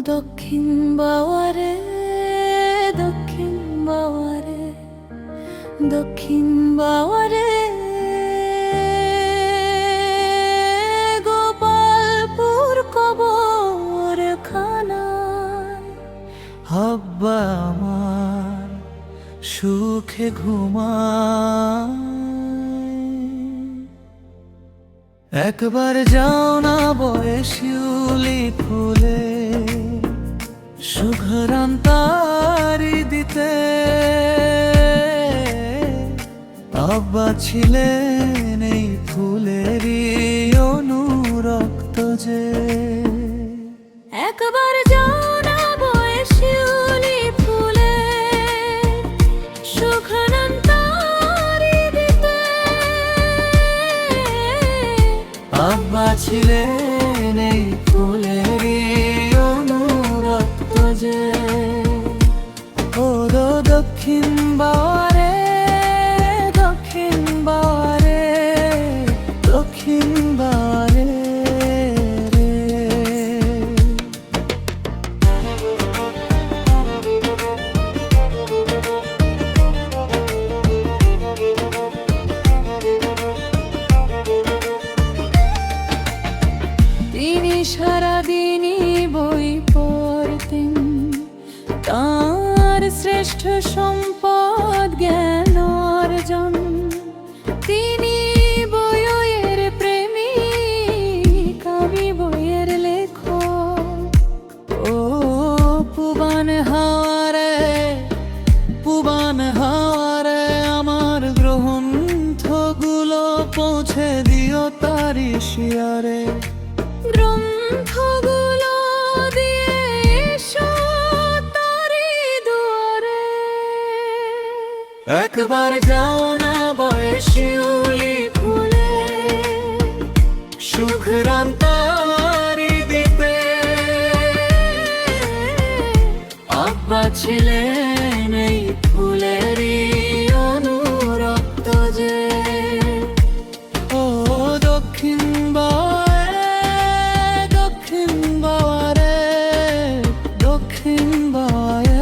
দক্ষিণ বাওয়ারে, দক্ষিণ বাওয়ারে, দক্ষিণ বাওয়ারে, গোপালপুর কবরখানায় হাব্বা আমার সুখে ঘুমায়। একবার যাও না বয়ে শিউলি ফুলে সুঘ্রাণ তারি দিতে, আব্বা ছিলেন এই ফুলেরই অনুরক্ত যে। একবার যাও না বয়ে শিউলি ফুলে সুঘ্রাণ তারি দিতে, আব্বা ছিলেন এই ফুলেরই অনুরক্ত যে। ও দক্ষিণ বাওয়ারে, দক্ষিণ বাওয়ারে, দক্ষিণ বাওয়ারে রে। তিনি সারাদিনই বই পড়তেন, তাঁর শ্রেষ্ঠ সম্পদ জ্ঞান অর্জন। তিনি বইয়ের প্রেমিক, আমি বইয়ের লেখক। ও পুবান হাওয়ারে, পুবান হাওয়ারে আমার গ্রন্থগুলো পৌঁছে দিও তারি শিয়ারে। গ্রন্থগুলো দিয়ে এসো তারি দুয়ারে। একবার যাও না বয়ে শিউলি ফুলে সুঘ্রাণ তারি দিতে, আব্বা ছিলেন এই ফুলেরই অনুরক্ত যে। ও দক্ষিণ বাওয়ারে, দক্ষিণ বাওয়ারে, দক্ষিণ বাওয়ারে।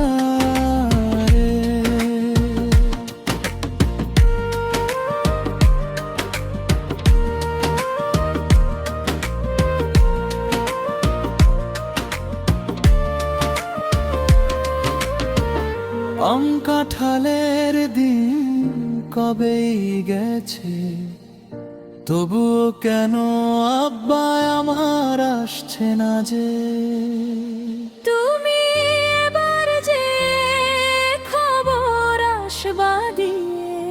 আম কাঁঠালের দিন কবেই গেছে, তবুও কেন আব্বা আমার আসছে না যে। তুমি এবার যে খবর আসবা দিয়ে,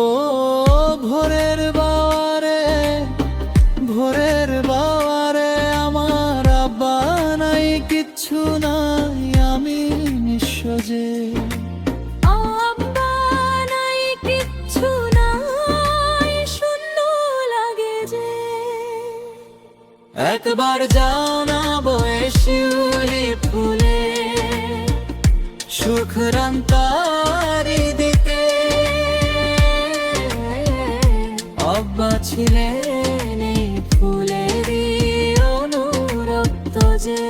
ও ভোরের বাওয়ারে, ভোরের বাওয়ারে আমার আব্বা নাই, কিচ্ছু নাই, আমি নিঃস্ব যে। আব্বা নাই, কিচ্ছু নাই, শূন্য লাগে যে। একবার যাও না বয়ে শিউলি ফুলে সুঘ্রাণ তারি দিতে, আব্বা ছিলেন এই ফুলেরই অনুরক্ত যে।